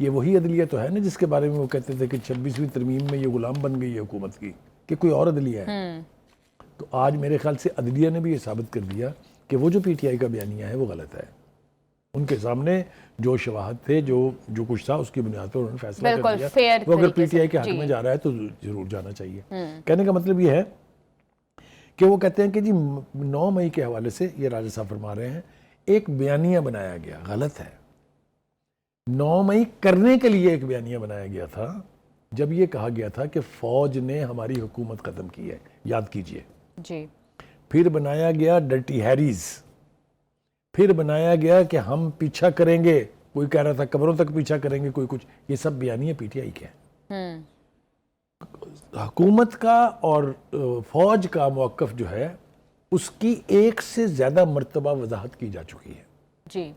یہ وہی عدلیہ تو ہے نا جس کے بارے میں وہ کہتے تھے کہ 26ویں ترمیم میں یہ غلام بن گئی ہے حکومت کی، کہ کوئی اور عدلیہ ہے. تو آج میرے خیال سے عدلیہ نے بھی یہ ثابت کر دیا کہ وہ جو پی ٹی آئی کا بیانیہ ہے وہ غلط ہے. ان کے سامنے جو شواہد تھے، جو کچھ تھا، اس کی بنیاد پر انہوں نے فیصلہ کر دیا. وہ اگر پی ٹی آئی کے حق میں جا رہا ہے تو ضرور جانا چاہیے. کہنے کا مطلب یہ ہے کہ وہ کہتے ہیں کہ جی 9 مئی کے حوالے سے یہ راجہ صاحب فرما رہے ہیں ایک بیانیہ بنایا گیا. غلط ہے. 9 مئی کرنے کے لیے ایک بیانیہ بنایا گیا تھا جب یہ کہا گیا تھا کہ فوج نے ہماری حکومت ختم کی ہے. یاد کیجئے. جی. پھر بنایا گیا ڈرٹی ہیریز. پھر بنایا گیا کہ ہم پیچھا کریں گے، کوئی کہہ رہا تھا قبروں تک پیچھا کریں گے، کوئی کچھ. یہ سب بیانیہ پی ٹی آئی کے ہیں. حکومت کا اور فوج کا موقف جو ہے اس کی ایک سے زیادہ مرتبہ وضاحت کی جا چکی ہے. جی.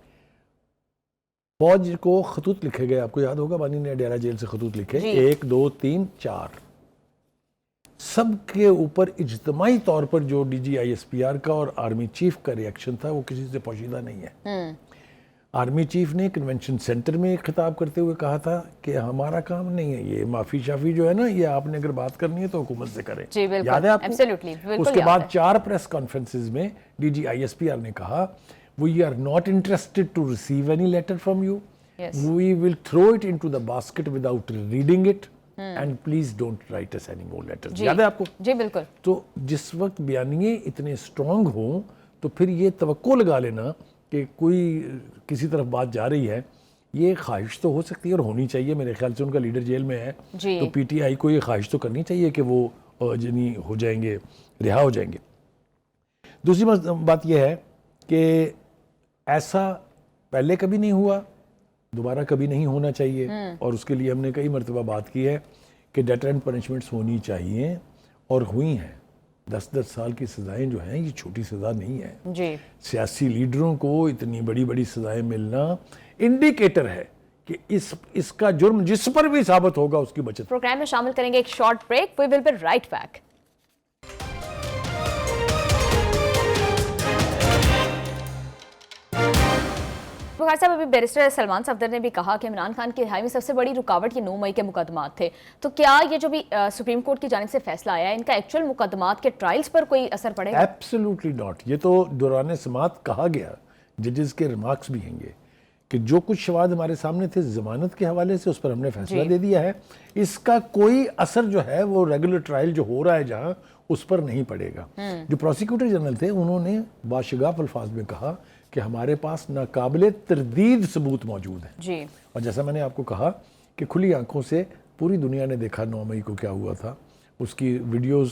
فوج کو خطوط لکھے گئے، آپ کو یاد ہوگا بانی نے ڈیرہ جیل سے خطوط لکھے، 1 2 3 4. سب کے اوپر اجتماعی طور پر جو D G I S P R کا اور آرمی چیف کا ریئیکشن تھا وہ کسی سے پوشیدہ نہیں ہے. آرمی چیف نے کنونشن سینٹر میں ایک خطاب کرتے ہوئے کہا تھا کہ ہمارا کام نہیں ہے یہ معافی شافی جو ہے نا، یہ آپ نے اگر بات کرنی ہے تو حکومت سے کریں. یاد ہے آپ کو؟ اس کے بعد 4 پریس کانفرنسز میں D G I S P R نے کہا we are not interested to receive any letter from you. We will throw it into the basket without reading it. And please don't write us any more letters. یاد ہے آپ کو؟ جی بالکل. تو جس وقت بیانیے اتنے اسٹرانگ ہوں تو پھر یہ توقع لگا لینا کہ کوئی کسی طرف بات جا رہی ہے، یہ خواہش تو ہو سکتی ہے اور ہونی چاہیے. میرے خیال سے ان کا لیڈر جیل میں ہے تو پی ٹی آئی کو یہ خواہش تو کرنی چاہیے کہ وہ جنی ہو جائیں گے، رہا ہو جائیں گے. دوسری بات یہ ہے کہ ایسا پہلے کبھی نہیں ہوا، دوبارہ کبھی نہیں ہونا چاہیے. اور اس کے لیے ہم نے کئی مرتبہ بات کی ہے کہ ڈیٹرنٹ پنشمنٹس ہونی چاہیے اور ہوئی ہیں. 10 سال کی سزائیں جو ہیں یہ چھوٹی سزا نہیں ہے. جی. سیاسی لیڈروں کو اتنی بڑی بڑی سزائیں ملنا انڈیکیٹر ہے کہ اس کا جرم جس پر بھی ثابت ہوگا اس کی بچت. پروگرام میں شامل کریں گے ایک short break. We will be right back. بخار صاحب، ابھی بیرسٹر سلمان صفدر نے بھی کہا کہ عمران خان کی رہائی میں سب سے بڑی رکاوٹ یہ 9 مئی کے مقدمات تھے. تو کیا یہ جو بھی سپریم کورٹ کی جانب سے فیصلہ آیا ہے ان کا ایکچوئل مقدمات کے ٹرائلز پر کوئی اثر پڑے گا؟ Absolutely not. یہ تو دوران سماعت کہا گیا، ججز کے ریمارکس بھی ہیں گے کہ جو کچھ شواہد ہمارے سامنے تھے ضمانت کے حوالے سے اس پر ہم نے فیصلہ دے دیا ہے. اس کا کوئی اثر جو ہے وہ ریگولر ٹرائل جو ہو رہا ہے جہاں اس پر نہیں پڑے گا. جو پروسیکیوٹر جنرل تھے انہوں نے باشگاف الفاظ میں کہا کہ ہمارے پاس ناقابل تردید ثبوت موجود ہیں. جی. اور جیسا میں نے آپ کو کہا کہ کھلی آنکھوں سے پوری دنیا نے دیکھا 9 مئی کو کیا ہوا تھا. اس کی ویڈیوز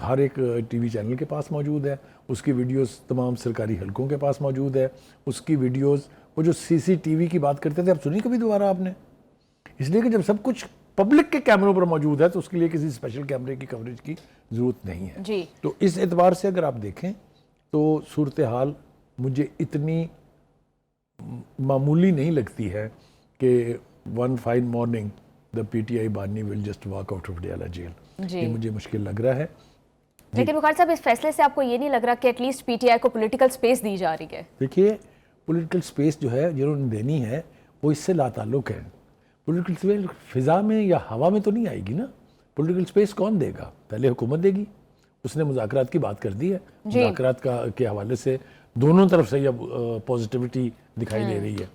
ہر ایک ٹی وی چینل کے پاس موجود ہے. اس کی ویڈیوز تمام سرکاری حلقوں کے پاس موجود ہے. اس کی ویڈیوز وہ جو سی سی ٹی وی کی بات کرتے تھے اب سنی کبھی دوبارہ آپ نے؟ اس لیے کہ جب سب کچھ پبلک کے کیمروں پر موجود ہے تو اس کے لیے کسی اسپیشل کیمرے کی کوریج کی ضرورت نہیں ہے. جی. تو اس اعتبار سے اگر آپ دیکھیں تو صورتحال مجھے اتنی معمولی نہیں لگتی ہے کہ one fine morning the PTI T آئی بانی will just walk out of Adiala jail. یہ مجھے مشکل لگ رہا ہے. لیکن بخار صاحب اس فیصلے سے آپ کو یہ نہیں لگ رہا کہ at least P T I کو پولیٹیکل سپیس دی جا رہی ہے؟ دیکھیے پولیٹیکل سپیس جو ہے جنہوں نے دینی ہے وہ اس سے لا تعلق ہے. پولیٹیکل سپیس فضا میں یا ہوا میں تو نہیں آئے گی نا. پولیٹیکل سپیس کون دے گا؟ پہلے حکومت دے گی. اس نے مذاکرات کی بات کر دی ہے. مذاکرات کے حوالے سے دونوں طرف سے اب پازیٹیوٹی دکھائی دے رہی ہے.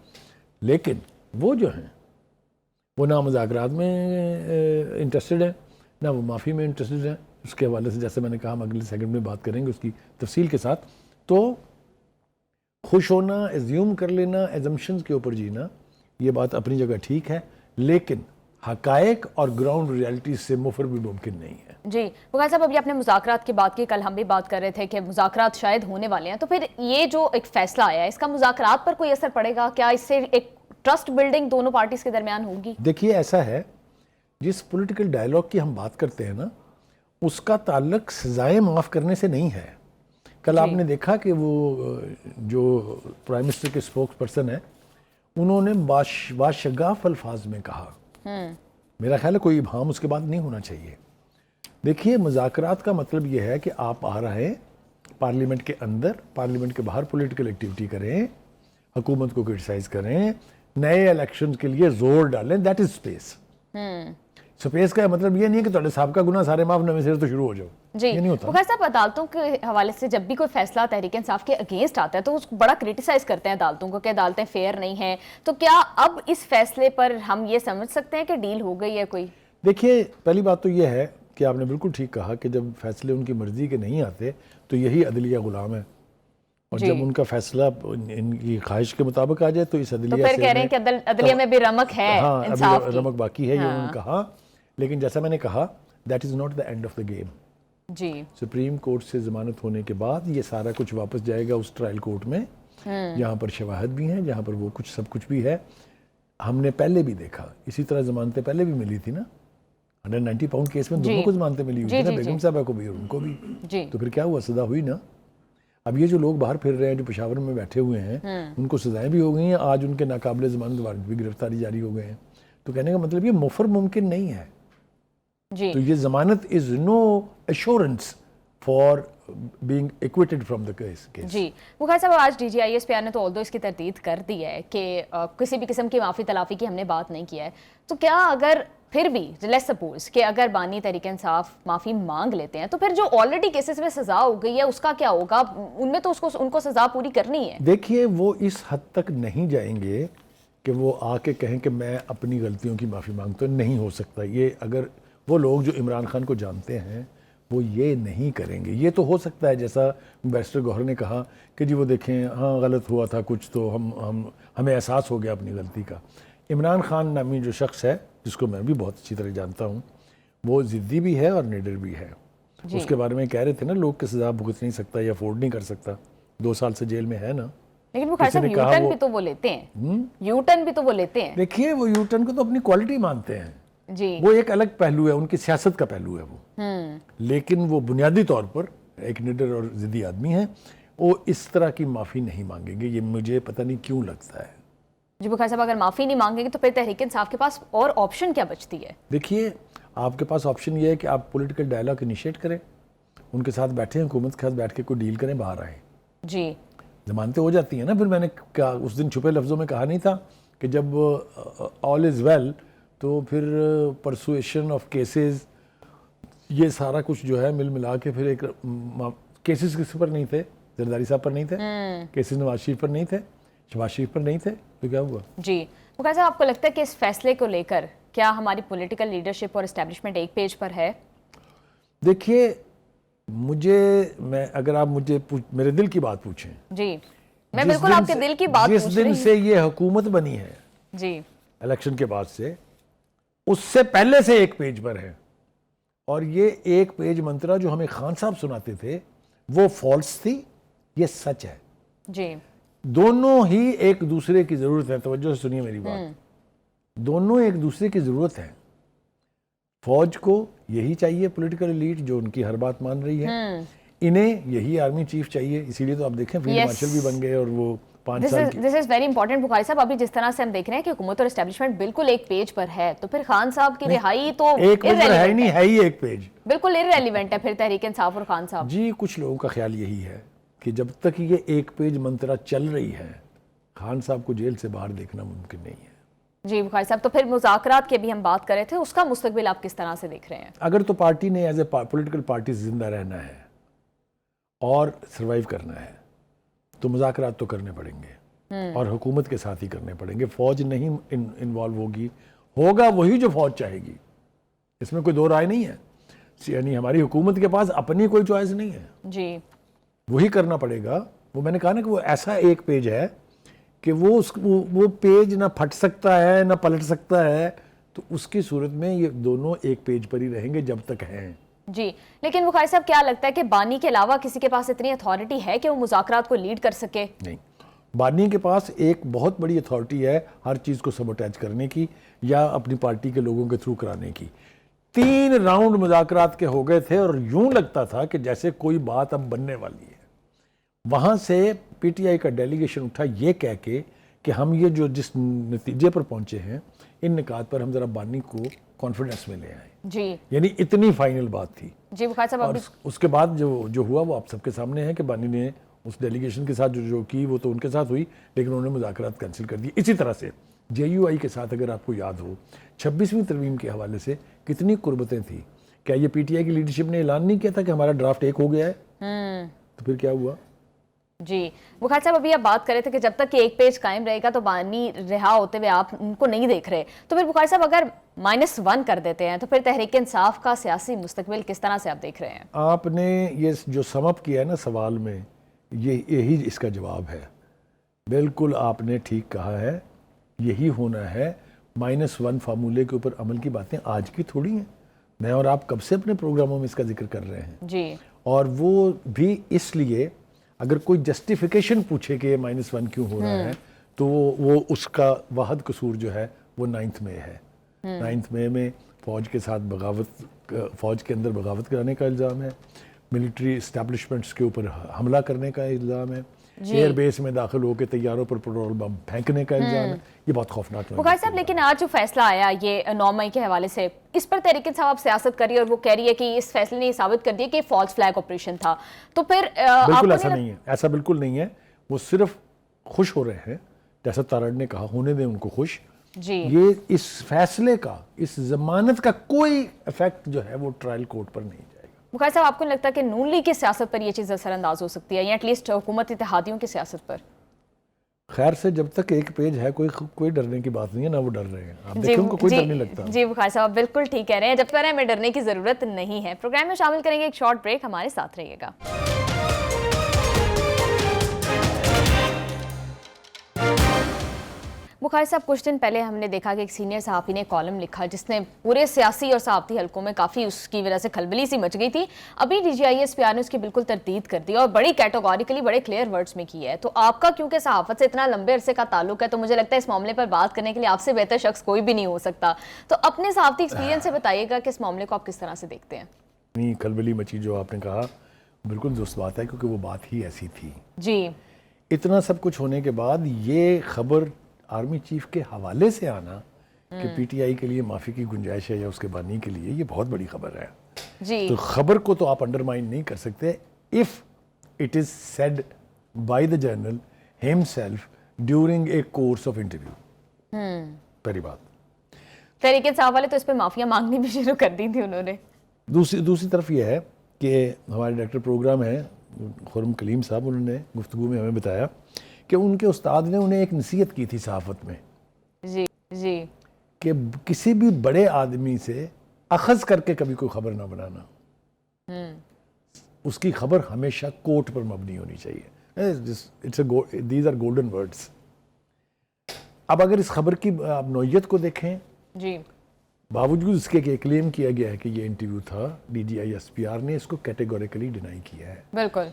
لیکن وہ جو ہیں وہ نہ مذاکرات میں انٹرسٹڈ ہیں نہ وہ معافی میں انٹرسٹڈ ہیں. اس کے حوالے سے جیسے میں نے کہا ہم اگلے سیکنڈ میں بات کریں گے اس کی تفصیل کے ساتھ. تو خوش ہونا، ایزیوم کر لینا، ایزمپشنز کے اوپر جینا، یہ بات اپنی جگہ ٹھیک ہے لیکن حقائق اور گراؤنڈ ریالٹی سے مفر بھی ممکن نہیں ہے. جی بخار صاحب، ابھی آپ نے مذاکرات کی بات کی، کل ہم بھی بات کر رہے تھے کہ مذاکرات شاید ہونے والے ہیں. تو پھر یہ جو ایک فیصلہ آیا ہے اس کا مذاکرات پر کوئی اثر پڑے گا؟ کیا اس سے ایک ٹرسٹ بلڈنگ دونوں پارٹیز کے درمیان ہوگی؟ دیکھیے ایسا ہے، جس پولیٹیکل ڈائیلاگ کی ہم بات کرتے ہیں نا اس کا تعلق سزائیں معاف کرنے سے نہیں ہے. کل آپ نے دیکھا کہ وہ جو پرائم منسٹر کے اسپوکس پرسن ہیں انہوں نے باشگاف الفاظ میں کہا، میرا خیال ہے کوئی ابہام اس کے بعد نہیں ہونا چاہیے. دیکھیے مذاکرات کا مطلب یہ ہے کہ آپ آ رہے ہیں پارلیمنٹ کے اندر، پارلیمنٹ کے باہر پولیٹیکل ایکٹیویٹی کریں، حکومت کو کرٹیسائز کریں، نئے الیکشن کے لیے زور ڈالیں. That is space. اسپیس کا مطلب یہ نہیں ہے کہ تھوڑے صاحب کا گناہ سارے معاف نویں سے تو شروع ہو جاؤ. جی یہ نہیں ہوتا. بخاری صاحب عدالتوں کے حوالے سے جب بھی کوئی فیصلہ تحریک انصاف کے اگینسٹ آتا ہے تو اس کو بڑا کرٹیسائز کرتے ہیں عدالتوں کو کہ عدالتیں فیئر نہیں ہیں, تو کیا اب اس فیصلے پر ہم یہ سمجھ سکتے ہیں کہ ڈیل ہو گئی ہے کوئی؟ دیکھیے پہلی بات تو یہ ہے کہ آپ نے بالکل ٹھیک کہا کہ جب فیصلے ان کی مرضی کے نہیں آتے تو یہی عدلیہ غلام ہے, اور جب ان کا فیصلہ ان کی خواہش کے مطابق آ جائے تو اس عدلیہ سے پھر کہہ رہے ہیں کہ عدلیہ میں بھی رمق ہے, انصاف کی رمق باقی ہے, یہ انہوں نے کہا. لیکن جیسا میں نے کہا that is not the end of the game. جی سپریم کورٹ سے ضمانت ہونے کے بعد یہ سارا کچھ واپس جائے گا اس ٹرائل کورٹ میں, جہاں پر شواہد بھی ہیں, جہاں پر وہ کچھ سب کچھ بھی ہے. ہم نے پہلے بھی دیکھا اسی طرح ضمانتیں پہلے بھی ملی تھی نا, 190 پاؤنڈ کیس میں دونوں کو ضمانتیں ملی ہوئی تھی نا, بیگم صاحبہ کو بھی اور ان کو بھی. تو پھر کیا ہوا, سزا ہوئی نا. اب یہ جو لوگ باہر پھر رہے ہیں جو پشاور میں بیٹھے ہوئے ہیں ان کو سزائیں بھی ہو گئی ہیں, آج ان کے ناقابل ضمانت وارنٹ بھی گرفتاری جاری ہو گئے ہیں. تو کہنے کا مطلب یہ مفر ممکن نہیں ہے. تو یہ ضمانت is no assurance for being acquitted from the case. جی بخاری صاحب آج D G I S P R نے تو آلدو اس کی تردید کر دی ہے کہ کسی بھی قسم کی معافی تلافی کی ہم نے بات نہیں کیا ہے, تو کیا اگر پھر بھی لیٹس سپوز کہ اگر بانی تحریک انصاف معافی مانگ لیتے ہیں تو پھر جو آلریڈی کیسز میں سزا ہو گئی ہے اس کا کیا ہوگا؟ ان میں تو ان کو سزا پوری کرنی ہے. دیکھیے وہ اس حد تک نہیں جائیں گے کہ وہ آ کے کہیں کہ میں اپنی غلطیوں کی معافی مانگتا ہوں, نہیں ہو سکتا. یہ اگر وہ لوگ جو عمران خان کو جانتے ہیں وہ یہ نہیں کریں گے. یہ تو ہو سکتا ہے جیسا بیرسٹر گوہر نے کہا کہ جی وہ دیکھیں ہاں غلط ہوا تھا کچھ تو ہمیں احساس ہو گیا اپنی غلطی کا. عمران خان نامی جو شخص ہے جس کو میں بھی بہت اچھی طرح جانتا ہوں, وہ ضدی بھی ہے اور نیڈر بھی ہے. اس کے بارے میں کہہ رہے تھے نا لوگ کہ سزا بھگت نہیں سکتا یا افورڈ نہیں کر سکتا, 2 سال سے جیل میں ہے نا. لیکن بخاری صاحب یوٹن بھی تو وہ لیتے ہیں, یوٹن بھی تو وہ لیتے ہیں. دیکھیے وہ یوٹن کو تو اپنی کوالٹی مانتے ہیں, وہ ایک الگ پہلو ہے, ان کی سیاست کا پہلو ہے وہ. لیکن وہ بنیادی طور پر ایک نیڈر اور ضدی آدمی ہیں, وہ اس طرح کی معافی نہیں مانگیں گے. یہ مجھے پتہ نہیں کیوں لگتا ہے. جی بخاری صاحب اگر معافی نہیں مانگیں گے تو پھر تحریک انصاف کے پاس اور آپشن کیا بچتی ہے؟ دیکھیے آپ کے پاس آپشن یہ ہے کہ آپ پولیٹیکل ڈائلاگ انیشیٹ کریں, ان کے ساتھ بیٹھیں, حکومت کے ساتھ بیٹھ کے کوئی ڈیل کریں, باہر آئیں. جی ضمانتیں ہو جاتی ہیں نا. پھر میں نے اس دن چھپے لفظوں میں کہا نہیں تھا کہ جب آل از ویل تو پھر پرسویشن آف کیسز یہ سارا کچھ جو ہے مل ملا کے پھر ایک کیسز کس پر نہیں تھے, زرداری صاحب پر نہیں تھے, کیسز نواز شریف پر نہیں تھے, شہباز شریف پر نہیں تھے, تو کیا ہوا؟ جی بخاری صاحب آپ کو لگتا ہے کہ اس فیصلے کو لے کر کیا ہماری پولیٹیکل لیڈرشپ اور اسٹیبلشمنٹ ایک پیج پر ہے؟ دیکھیے اگر آپ مجھے میرے دل کی بات پوچھیں, جی میں بالکل آپ کے دل کی بات پوچھ رہی ہوں. جس دن سے یہ حکومت بنی ہے جی الیکشن کے بعد سے, اس سے پہلے سے ایک پیج پر ہے. اور یہ ایک پیج منترا جو ہمیں خان صاحب سناتے تھے وہ فالس تھی, یہ سچ ہے. جی دونوں ہی ایک دوسرے کی ضرورت ہے. توجہ سے سنیے میری بات, دونوں ایک دوسرے کی ضرورت ہے. فوج کو یہی چاہیے پولیٹیکل ایلیٹ جو ان کی ہر بات مان رہی ہے, انہیں یہی آرمی چیف چاہیے. اسی لیے تو آپ دیکھیں فیلڈ مارشل بھی بن گئے اور وہ 5 سال کی. دس از ویری امپورٹنٹ بخاری صاحب. ابھی جس طرح سے ہم دیکھ رہے ہیں کہ حکومت اور اسٹیبلشمنٹ بالکل ایک پیج پر ہے, تو پھر خان صاحب کی رہائی تو ایک پیج پر ہے نہیں, ہے ہی ایک پیج, بالکل ارریلیونٹ ہے پھر تحریک انصاف اور خان صاحب. جی کچھ لوگوں کا خیال یہی ہے کہ جب تک یہ ایک پیج منترا چل رہی ہے خان صاحب کو جیل سے باہر دیکھنا ممکن نہیں ہے. جی بخاری صاحب تو پھر مذاکرات کی بھی ہم بات کر رہے تھے, اس کا مستقبل آپ کس طرح سے دیکھ رہے ہیں؟ اگر تو پارٹی نے ایز اے پولیٹیکل پارٹی زندہ رہنا ہے اور سروائیو کرنا ہے تو مذاکرات تو کرنے پڑیں گے, اور حکومت کے ساتھ ہی کرنے پڑیں گے. فوج نہیں انوالو ہوگی, ہوگا وہی جو فوج چاہے گی, اس میں کوئی دو رائے نہیں ہے. یعنی ہماری حکومت کے پاس اپنی کوئی چوائس نہیں ہے, جی وہی کرنا پڑے گا. وہ میں نے کہا نا کہ وہ ایسا ایک پیج ہے کہ وہ پیج نہ پھٹ سکتا ہے نہ پلٹ سکتا ہے, تو اس کی صورت میں یہ دونوں ایک پیج پر ہی رہیں گے جب تک ہیں. جی لیکن بخاری صاحب کیا لگتا ہے کہ بانی کے علاوہ کسی کے پاس اتنی اتھارٹی ہے کہ وہ مذاکرات کو لیڈ کر سکے؟ نہیں, بانی کے پاس ایک بہت بڑی اتھارٹی ہے ہر چیز کو سبوٹیج کرنے کی یا اپنی پارٹی کے لوگوں کے تھرو کرانے کی. 3 راؤنڈ مذاکرات کے ہو گئے تھے اور یوں لگتا تھا کہ جیسے کوئی بات اب بننے والی ہے. وہاں سے پی ٹی آئی کا ڈیلیگیشن اٹھا یہ کہہ کے کہ ہم یہ جو جس نتیجے پر پہنچے ہیں ان نکات پر ہم ذرا بانی کو کانفیڈنس میں لے آئیں. جی یعنی اتنی فائنل بات تھی. جی بخاری صاحب اور اس کے بعد جو ہوا وہ آپ سب کے سامنے ہے کہ بانی نے اس ڈیلیگیشن کے ساتھ جو کی وہ تو ان کے ساتھ ہوئی, لیکن انہوں نے مذاکرات کینسل کر دی. اسی طرح سے JUI کے ساتھ اگر آپ کو یاد ہو 26ویں ترمیم کے حوالے سے کتنی قربتیں تھیں. کیا یہ PTI کی لیڈرشپ نے اعلان نہیں کیا تھا کہ ہمارا ڈرافٹ ایک ہو گیا ہے؟ تو پھر کیا ہوا؟ جی بخاری صاحب ابھی آپ بات کر رہے تھے کہ جب تک کہ ایک پیج قائم رہے گا تو بانی رہا ہوتے ہوئے آپ ان کو نہیں دیکھ رہے. تو پھر بخاری صاحب اگر -1 کر دیتے ہیں تو پھر تحریک انصاف کا سیاسی مستقبل کس طرح سے آپ دیکھ رہے ہیں؟ آپ نے یہ جو سم اپ کیا ہے نا سوال میں، یہی اس کا جواب ہے. بالکل آپ نے ٹھیک کہا ہے، یہی ہونا ہے. -1 فارمولے کے اوپر عمل کی باتیں آج کی تھوڑی ہیں. میں اور آپ کب سے اپنے پروگراموں میں اس کا ذکر کر رہے ہیں جی. اور وہ بھی اس لیے اگر کوئی جسٹیفیکیشن پوچھے کہ -1 کیوں ہو رہا ہے تو وہ اس کا واحد قصور جو ہے وہ 9 مئی ہے. 9 مئی میں فوج کے ساتھ بغاوت، فوج کے اندر بغاوت کرانے کا الزام ہے، ملٹری اسٹیبلشمنٹس کے اوپر حملہ کرنے کا الزام ہے، ایئر بیس میں داخل ہو کے طیاروں پر پیٹرول بم پھینکنے کا الزام ہے. یہ بہت خوفناک ہے. بخاری صاحب لیکن آج جو فیصلہ آیا یہ 9 مئی کے حوالے سے، اس پر تحریک انصاف سیاست کر رہی ہے اور وہ کہہ رہی ہے کہ اس فیصلے نے یہ ثابت کر دیا کہ فالس فلیگ آپریشن تھا. تو پھر بالکل ایسا نہیں ہے، ایسا بالکل نہیں ہے. وہ صرف خوش ہو رہے ہیں، جیسا تارڑ نے کہا، ہونے دیں ان کو خوش. جی. یہ اس فیصلے کا، اس ضمانت کا کوئی ایفیکٹ جو ہے وہ ٹرائل کورٹ پر نہیں جائے گا. بخاری صاحب آپ کو نہیں لگتا کہ نون لیگ کی سیاست پر یہ چیز اثر انداز ہو سکتی ہے یا ایٹ لیسٹ حکومت اتحادیوں کی سیاست پر؟ خیر سے جب تک ایک پیج ہے کوئی ڈرنے کی بات نہیں ہے، نہ وہ ڈر رہے ہیں. آپ دیکھیں ان کو کوئی ڈر نہیں لگتا. جی بخاری صاحب بالکل ٹھیک کہہ رہے ہیں، جب تک ہمیں ڈرنے کی ضرورت نہیں ہے. پروگرام میں شامل کریں گے ایک شارٹ بریک، ہمارے ساتھ رہیے گا. بخاری صاحب کچھ دن پہلے ہم نے دیکھا کہ ایک سینئر صحافی نے کالم لکھا جس نے پورے سیاسی اور صحافتی حلقوں میں کافی اس کی وجہ سے کھلبلی سی مچ گئی تھی. ابھی DGISPR نے اس کی بالکل تردید کر دی اور بڑی کیٹیگوریکلی بڑے کلیئر ورڈز میں کی ہے. تو آپ کا کیونکہ صحافت سے اتنا لمبے عرصے کا تعلق ہے تو مجھے لگتا ہے اس معاملے پر بات کرنے کے لیے آپ سے بہتر شخص کوئی بھی نہیں ہو سکتا. تو اپنے صحافتی ایکسپیرینس سے بتائیے گا کہ اس معاملے کو آپ کس طرح سے دیکھتے ہیں؟ کھلبلی مچی جو آپ نے کہا بالکل درست بات ہے، کیونکہ وہ بات ہی ایسی تھی. جی. اتنا سب کچھ ہونے کے بعد یہ خبر آرمی چیف کے حوالے سے آنا کہ PTI کے لیے معافی کی گنجائش ہے یا اس کے بانی کے لیے، یہ بہت بڑی خبر ہے. جی. تو خبر کو تو آپ انڈرمائن نہیں کر سکتے if it is said by the journal himself during a course of interview. پہلی بات. تحریک انصاف والے تو اس پہ معافیاں مانگنی بھی شروع کر دی تھی انہوں نے. دوسری طرف یہ ہے کہ ہمارے ڈائریکٹر پروگرام ہیں خرم کلیم صاحب، انہوں نے گفتگو میں ہمیں بتایا کہ ان کے استاد نے انہیں ایک نصیحت کی تھی صحافت میں. جی. جی. کہ کسی بھی بڑے آدمی سے اخذ کر کے کبھی کوئی خبر نہ بنانا. اس کی خبر ہمیشہ کوٹ پر مبنی ہونی چاہیے. These are golden words. اب اگر اس خبر کی نوعیت کو دیکھیں، جی، باوجود اس کے کہ کلیم کیا گیا ہے کہ یہ انٹرویو تھا، DGISPR نے اس کو کیٹیگوریکلی ڈینائی کیا ہے. بالکل.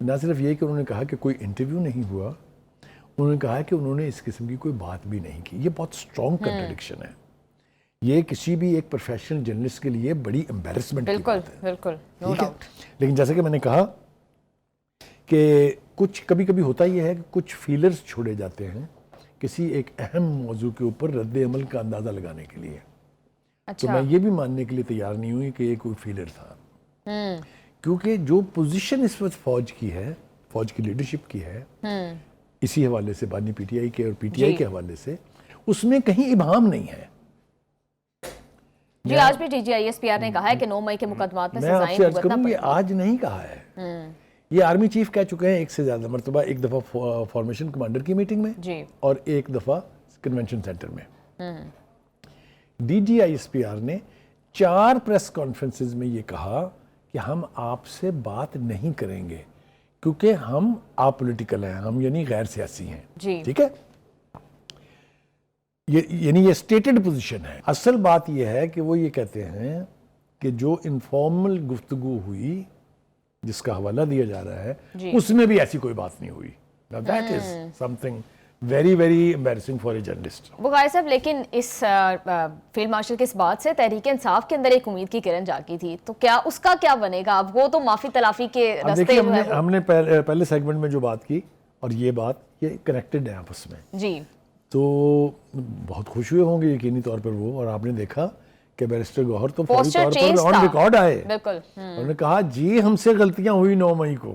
نہ صرف یہ کہ انہوں نے کہا کہ کوئی انٹرویو نہیں ہوا، انہوں نے کہا کہ انہوں نے اس قسم کی کوئی بات بھی نہیں کی. یہ بہت سٹرونگ کنٹرڈکشن ہے. یہ کسی بھی ایک پروفیشنل جرنلسٹ کے لیے بڑی امبیرسمنٹ کی بات ہے. بالکل. لیکن جیسا کہ میں نے کہا کہ کچھ کبھی کبھی ہوتا یہ ہے کہ کچھ فیلرز چھوڑے جاتے ہیں کسی ایک اہم موضوع کے اوپر رد عمل کا اندازہ لگانے کے لیے. تو میں یہ بھی ماننے کے لیے تیار نہیں ہوئی کہ یہ کوئی فیلر تھا، کیونکہ جو پوزیشن اس وقت فوج کی ہے، فوج کی لیڈرشپ کی ہے، اسی حوالے سے بانی PTI کے اور PTI کے حوالے سے، اس میں کہیں ابہام نہیں ہے. جی آج بھی DGISPR نے کہا ہے کہ 9 مئی کے مقدمات میں سزائیں بھگتنا پڑیں گی. یہ آج نہیں کہا ہے، یہ آرمی چیف کہہ چکے ہیں ایک سے زیادہ مرتبہ، ایک دفعہ فارمیشن کمانڈر کی میٹنگ میں اور ایک دفعہ کنونشن سینٹر میں. DGISPR نے 4 پریس کانفرنسز میں یہ کہا کہ ہم آپ سے بات نہیں کریں گے کیونکہ ہم اپولیٹیکل ہیں، ہم یعنی غیر سیاسی ہیں. ٹھیک ہے، یعنی یہ اسٹیٹڈ پوزیشن ہے. اصل بات یہ ہے کہ وہ یہ کہتے ہیں کہ جو انفارمل گفتگو ہوئی جس کا حوالہ دیا جا رہا ہے اس میں بھی ایسی کوئی بات نہیں ہوئی. That is something very very embarrassing for a journalist. بخاری صاحب لیکن اس فیلڈ مارشل کے اس بات سے تحریک انصاف کے اندر ایک امید کی کرن جاگی تھی، تو کیا اس کا کیا بنے گا؟ اب وہ تو معافی تلافی کے راستے ہم نے پہلے سیگمنٹ میں جو بات کی اور یہ بات یہ کنیکٹڈ ہے آپس میں. جی. تو بہت خوش ہوئے ہوں گے یقینی طور پر وہ، اور آپ نے دیکھا کہ بیرسٹر گوہر تو فوری طور پر آن ریکارڈ آئے. بالکل. انہوں نے کہا جی ہم سے غلطیاں ہوئی 9 مئی کو.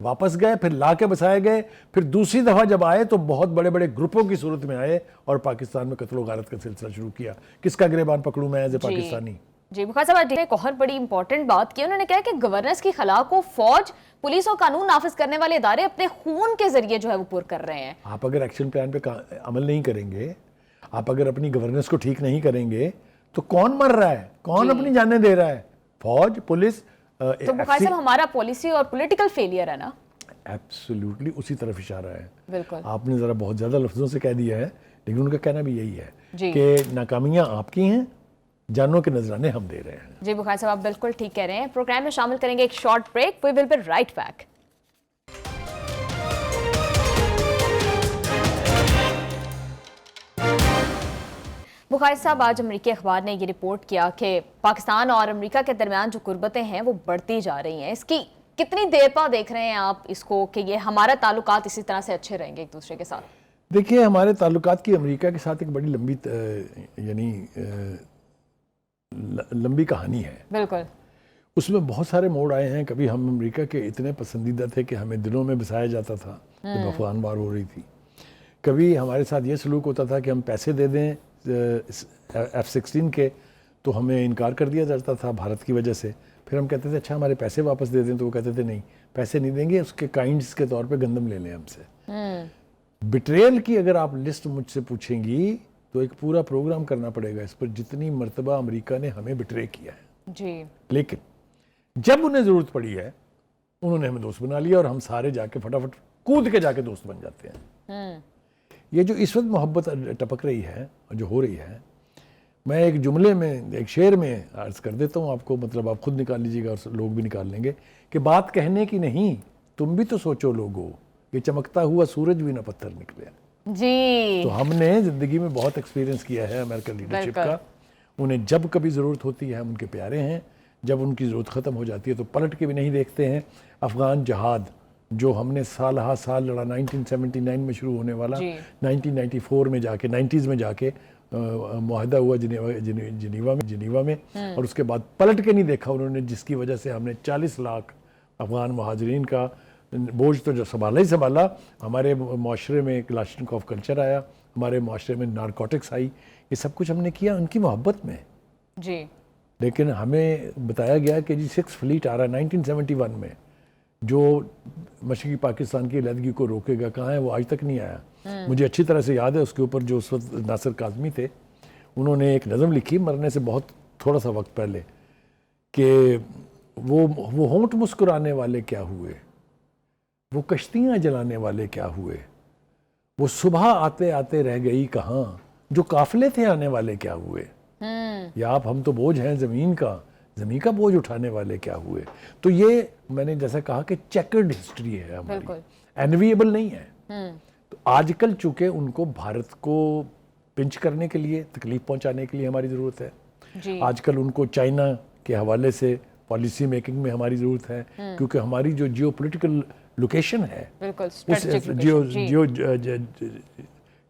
واپس گئے, پھر لا کے بسائے گئے, پھر دوسری دفعہ جب آئے تو بہت بڑے بڑے گروپوں کی صورت میں آئے اور پاکستان میں قتل و غارت کا سلسلہ شروع کیا. کس کا گریبان پکڑوں میں ایز اے پاکستانی؟ جی بخاری صاحب ایک اور بڑی امپورٹنٹ بات کی, انہوں نے کہا کہ گورننس کی خلا کو فوج, پولیس اور قانون نافذ کرنے والے ادارے اپنے خون کے ذریعے جو ہے وہ پر کر رہے ہیں. آپ اگر ایکشن پلان پہ عمل نہیں کریں گے, آپ اگر اپنی گورننس کو ٹھیک نہیں کریں گے تو کون مر رہا ہے, کون اپنی جانیں دے رہا ہے؟ فوج, پولیس. تو بخاری صاحب ہمارا پولیسی اور پولیٹیکل فیلئر ہے نا. ایبسلیوٹلی اسی طرف اشارہ ہے. بالکل آپ نے ذرا بہت زیادہ لفظوں سے کہہ دیا ہے, لیکن ان کا کہنا بھی یہی ہے کہ ناکامیاں آپ کی ہیں, جانوں کے نذرانے ہم دے رہے ہیں. جی بخاری صاحب آپ بالکل ٹھیک کہہ رہے ہیں. پروگرام میں شامل کریں گے ایک short break, we will be right back. Bukhari صاحب آج امریکی اخبار نے یہ رپورٹ کیا کہ پاکستان اور امریکہ کے درمیان جو قربتیں ہیں وہ بڑھتی جا رہی ہیں. اس کی کتنی دیر پا دیکھ رہے ہیں آپ اس کو کہ یہ ہمارا تعلقات اسی طرح سے اچھے رہیں گے ایک دوسرے کے ساتھ؟ دیکھیے, ہمارے تعلقات کی امریکہ کے ساتھ ایک بڑی لمبی کہانی ہے. بالکل. اس میں بہت سارے موڑ آئے ہیں. کبھی ہم امریکہ کے اتنے پسندیدہ تھے کہ ہمیں دلوں میں بسایا جاتا تھا جب افغان وار ہو رہی تھی. کبھی ہمارے ساتھ یہ سلوک ہوتا تھا کہ ہم پیسے دے دیں F-16 کے تو ہمیں انکار کر دیا جاتا تھا بھارت کی وجہ سے. پھر ہم کہتے تھے اچھا ہمارے پیسے واپس دے دیں, تو وہ کہتے تھے نہیں پیسے نہیں دیں گے, اس کے کائنڈس کے طور پہ گندم لے لیں ہم سے. بٹریل کی اگر آپ لسٹ مجھ سے پوچھیں گی تو ایک پورا پروگرام کرنا پڑے گا اس پر, جتنی مرتبہ امریکہ نے ہمیں بٹرے کیا ہے. جی. لیکن جب انہیں ضرورت پڑی ہے انہوں نے ہمیں دوست بنا لیا, اور ہم سارے جا کے فٹافٹ کود کے جا کے دوست بن جاتے ہیں. یہ جو اس وقت محبت ٹپک رہی ہے اور جو ہو رہی ہے, میں ایک جملے میں, ایک شعر میں عرض کر دیتا ہوں آپ کو, مطلب آپ خود نکال لیجیے گا اور لوگ بھی نکال لیں گے, کہ بات کہنے کی نہیں تم بھی تو سوچو لوگو, یہ چمکتا ہوا سورج بھی نہ پتھر نکلے. جی. تو ہم نے زندگی میں بہت ایکسپیرینس کیا ہے امریکن لیڈرشپ کا. انہیں جب کبھی ضرورت ہوتی ہے ہم ان کے پیارے ہیں, جب ان کی ضرورت ختم ہو جاتی ہے تو پلٹ کے بھی نہیں دیکھتے ہیں. افغان جہاد جو ہم نے سال ہا سال لڑا, 1979 میں شروع ہونے والا, 1994 میں جا کے 90s میں جا کے معاہدہ ہوا جنیوا میں, اور اس کے بعد پلٹ کے نہیں دیکھا انہوں نے, جس کی وجہ سے ہم نے 40 لاکھ افغان مہاجرین کا بوجھ تو جو سنبھالا ہی سنبھالا. ہمارے معاشرے میں کلاشنکوف کلچر آیا, ہمارے معاشرے میں نارکوٹکس آئی, یہ سب کچھ ہم نے کیا ان کی محبت میں. جی. لیکن ہمیں بتایا گیا کہ جی 6 فلیٹ آ رہا ہے 1971 میں, جو مشرقی پاکستان کی علیحدگی کو روکے گا, کہاں ہے وہ آج تک نہیں آیا. مجھے اچھی طرح سے یاد ہے اس کے اوپر جو اس وقت ناصر کاظمی تھے, انہوں نے ایک نظم لکھی مرنے سے بہت تھوڑا سا وقت پہلے, کہ وہ ہونٹ مسکرانے والے کیا ہوئے, وہ کشتیاں جلانے والے کیا ہوئے, وہ صبح آتے آتے رہ گئی کہاں, جو قافلے تھے آنے والے کیا ہوئے. یا آپ ہم تو بوجھ ہیں زمین کا بوجھ اٹھانے والے کیا ہوئے. تو یہ میں نے جیسا کہا کہ چیکرڈ ہسٹری ہے ہماری, انویبل نہیں ہے. تو آج کل چونکہ ان کو بھارت کو پنچ کرنے کے لیے, تکلیف پہنچانے کے لیے ہماری ضرورت ہے. آج کل ان کو چائنا کے حوالے سے پالیسی میکنگ میں ہماری ضرورت ہے, کیونکہ ہماری جو جیو پولیٹیکل لوکیشن ہے,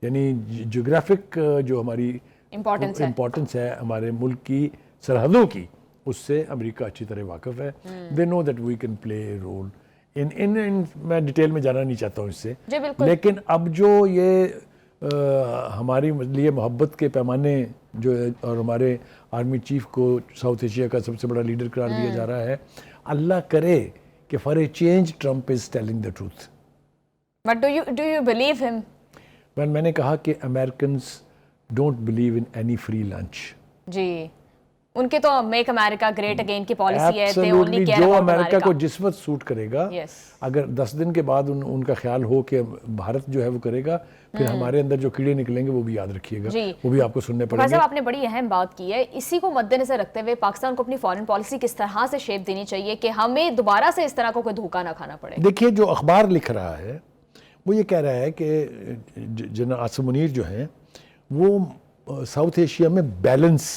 یعنی جیوگرافک جو ہماری امپورٹنس ہے ہمارے ملک کی سرحدوں کی, اس سے امریکہ اچھی طرح واقف ہے. They know that we can play a role میں ڈیٹیل میں جانا نہیں چاہتا ہوں اس سے, لیکن اب جو یہ ہماری لیے محبت کے پیمانے جو اور ہمارے آرمی چیف کو ساؤتھ ایشیا کا سب سے بڑا لیڈر قرار دیا جا رہا ہے, اللہ کرے کہ for a change Trump is telling the truth. But do you believe him? میں نے کہا کہ Americans don't believe in any free lunch. جی, ان کے تو میک امریکہ گریٹ اگین کی پالیسی ہے. جو امریکہ کو جس وقت سوٹ کرے گا, اگر 10 دن کے بعد ان کا خیال ہو کہ بھارت جو ہے وہ کرے گا, پھر ہمارے اندر جو کیڑے نکلیں گے وہ بھی یاد رکھیے گا, وہ بھی آپ کو سننے پڑیں گے. آپ نے بڑی اہم بات کی ہے. اسی کو مد نظر رکھتے ہوئے پاکستان کو اپنی فارن پالیسی کس طرح سے شیپ دینی چاہیے کہ ہمیں دوبارہ سے اس طرح کو کوئی دھوکہ نہ کھانا پڑے. دیکھیے, جو اخبار لکھ رہا ہے وہ یہ کہہ رہا ہے کہ جناب عاصم منیر جو ہیں وہ ساؤتھ ایشیا میں بیلنس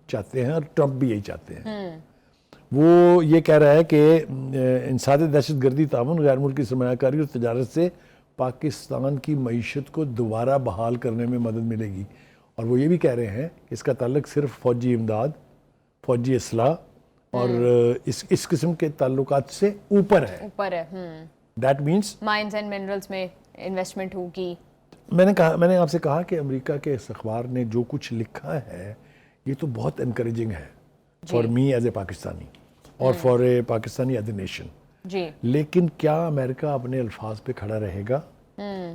چاہتے ہیں, اور ٹرمپ بھی یہی چاہتے ہیں. وہ یہ کہہ رہا ہے کہ انسداد دہشت گردی, تعاون, غیر ملکی سرمایہ کاری اور تجارت سے پاکستان کی معیشت کو دوبارہ بحال کرنے میں مدد ملے گی. اور وہ یہ بھی کہہ رہے ہیں کہ اس کا تعلق صرف فوجی امداد, فوجی اصلاح اور اس قسم کے تعلقات سے اوپر ہے. That means mines and minerals میں انویسٹمنٹ ہوگی. میں نے آپ سے کہا کہ امریکہ کے اس اخبار نے جو کچھ لکھا ہے یہ تو بہت انکریجنگ ہے for me as a Pakistani اور for a Pakistani as a nation. جی لیکن کیا امریکہ اپنے الفاظ پہ کھڑا رہے گا؟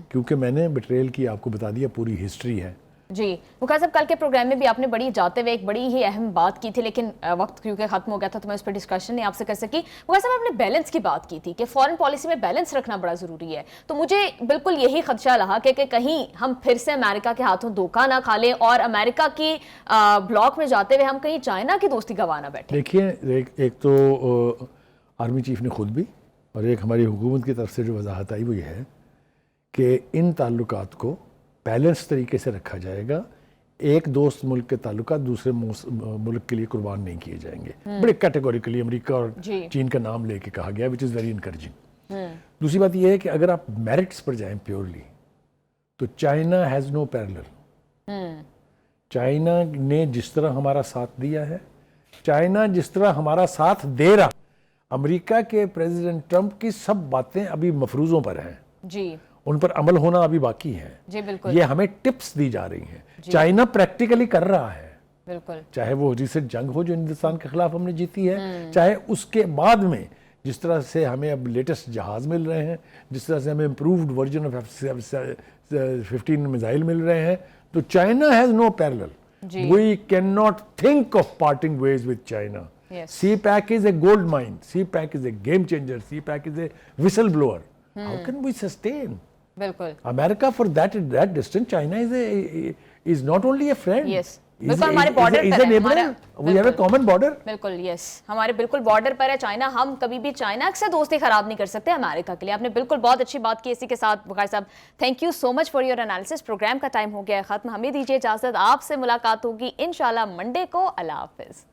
کیونکہ میں نے بٹریل کی آپ کو بتا دیا پوری ہسٹری ہے. جی وقار صاحب، کل کے پروگرام میں بھی آپ نے بڑی جاتے ہوئے ایک بڑی ہی اہم بات کی تھی، لیکن وقت کیونکہ ختم ہو گیا تھا تو میں اس پہ ڈسکشن نہیں آپ سے کر سکی. وقار صاحب، آپ نے بیلنس کی بات کی تھی کہ فارن پالیسی میں بیلنس رکھنا بڑا ضروری ہے. تو مجھے بالکل یہی خدشہ رہا کہ کہیں ہم پھر سے امریکہ کے ہاتھوں دھوکہ نہ کھا لیں اور امریکہ کی بلاک میں جاتے ہوئے ہم کہیں چائنا کی دوستی گنوا نہ بیٹھیں. دیکھیے، ایک تو آرمی چیف نے خود بھی اور ایک ہماری حکومت کی طرف سے جو وضاحت آئی وہ یہ ہے کہ ان تعلقات کو بیلنس طریقے سے رکھا جائے گا. ایک دوست ملک کے تعلقات دوسرے ملک کے لیے قربان نہیں کیے جائیں گے. بڑے کیٹیگوریکلی امریکہ اور چین کا نام لے کے کہا گیا وچ از ویری انکریجنگ. دوسری بات یہ ہے کہ اگر آپ میرٹس پر جائیں پیورلی تو China has no parallel. China نے جس طرح ہمارا ساتھ دیا ہے، چائنا جس طرح ہمارا ساتھ دے رہا، امریکہ کے پریزیڈنٹ ٹرمپ کی سب باتیں ابھی مفروضوں پر ہیں. جی ان پر عمل ہونا ابھی باقی ہے. جی بالکل، یہ ہمیں ٹپس دی جا رہی ہیں. چائنا پریکٹیکلی کر رہا ہے. بالکل، چاہے وہ ریسنٹ جنگ ہو جو ہندوستان کے خلاف ہم نے جیتی ہے، چاہے اس کے بعد میں جس طرح سے ہمیں اب لیٹسٹ جہاز مل رہے ہیں، جس طرح سے ہمیں improved version of F-15 missile مل رہے ہیں، تو China has no parallel. We can not think of parting ways with China. CPEC is a gold mine. CPEC is a game changer. CPEC is a whistle blower. How can we sustain? بالکل. America for that distance, China is not only a friend. Yes. بالکل ہمارے border پر ہے. We have a common border. بالکل یس، ہمارے بالکل border پر ہے China. ہم کبھی بھی چائنا سے دوستی خراب نہیں کر سکتے امریکہ کے لیے. آپ نے بالکل بہت اچھی بات کی. اسی کے ساتھ وقار صاحب thank you so much for your analysis. Program کا ٹائم ہو گیا ہے ختم. ہمیں دیجیے اجازت. آپ سے ملاقات ہوگی انشاءاللہ منڈے کو. اللہ حافظ.